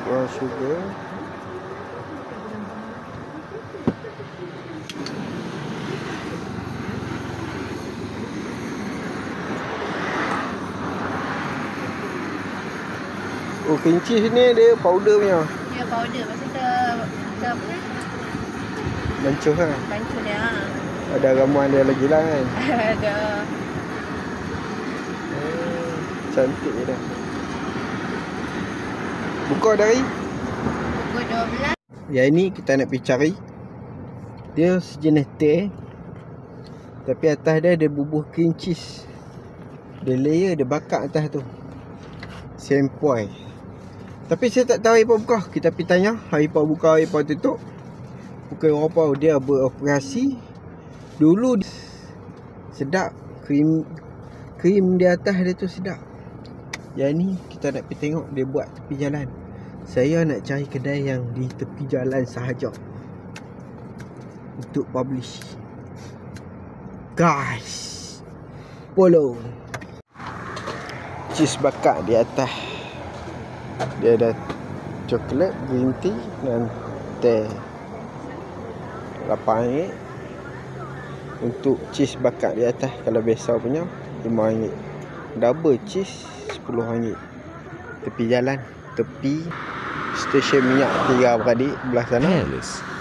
Brown sugar. Oh, cream cheese ni dia powder punya. Dia powder. Masa kita apa ni? Bancuh lah. Bancuh dia. Ada ramuan dia lagi lah kan. Ada. Cantik dah. Buka dari? Pukul 12. Yang ni kita nak pergi cari. Dia sejenis teh, tapi atas dia ada bubuh cream cheese. Dia layer, dia bakar atas tu. Sempoi. Tapi saya tak tahu hari apa buka. Kita pergi tanya hari apa buka, hari apa tutup. Bukan apa dia beroperasi. Dulu sedap. Krim di atas dia tu sedap. Yang ni kita nak pergi tengok dia buat tepi jalan. Saya nak cari kedai yang di tepi jalan sahaja untuk publish. Guys, follow. Cheese bakar di atas. Dia ada coklat, green tea dan teh. RM8. Untuk cheese bakar di atas. Kalau biasa punya RM5. Double cheese RM10. Tepi jalan, tepi stesen minyak 3 beradik belah sana.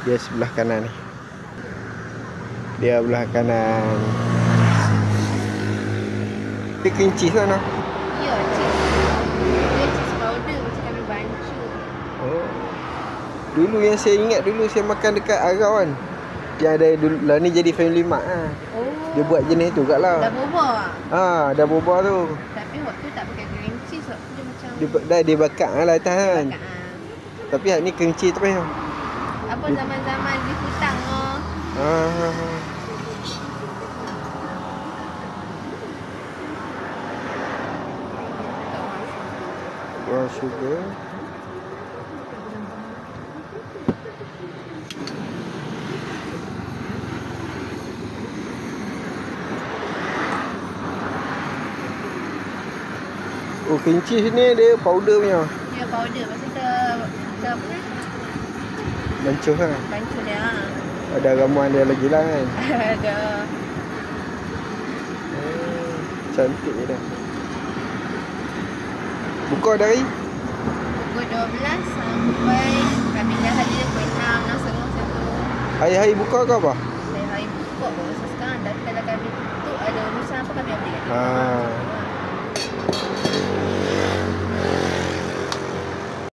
Dia sebelah kanan ni. Dia belah kanan. Dia cream cheese lah nak. Ya, cheese. Dia cheese powder macam kami bancuh. Oh. Dulu yang saya ingat dulu saya makan dekat Arau kan. Yang ada dulu lah ni jadi Family Mart lah. Oh. Dia buat jenis tu kat lah. Dah boba. Dah boba tu. Tapi waktu tak pakai green cheese, waktu dia macam Dia bakar lah atas kan. bakar. Tapi hak ni cream cheese terus tau. Apa zaman-zaman di hutang oh. Brown sugar. Oh, cream cheese ni dia powder punya. Dia powder. Masa kita apa ni? Bancuh lah. Bancuh dia. Ada ramuan dia lagi lah kan. Ada. Cantik dah. Buka dari? Pukul 12 sampai kami dah hadir pukul 6, 6.30 macam tu. Hari-hari buka ke apa? Hari-hari buka baru sekarang. Tapi kalau kami tutup ada urusan apa kami update kat dia.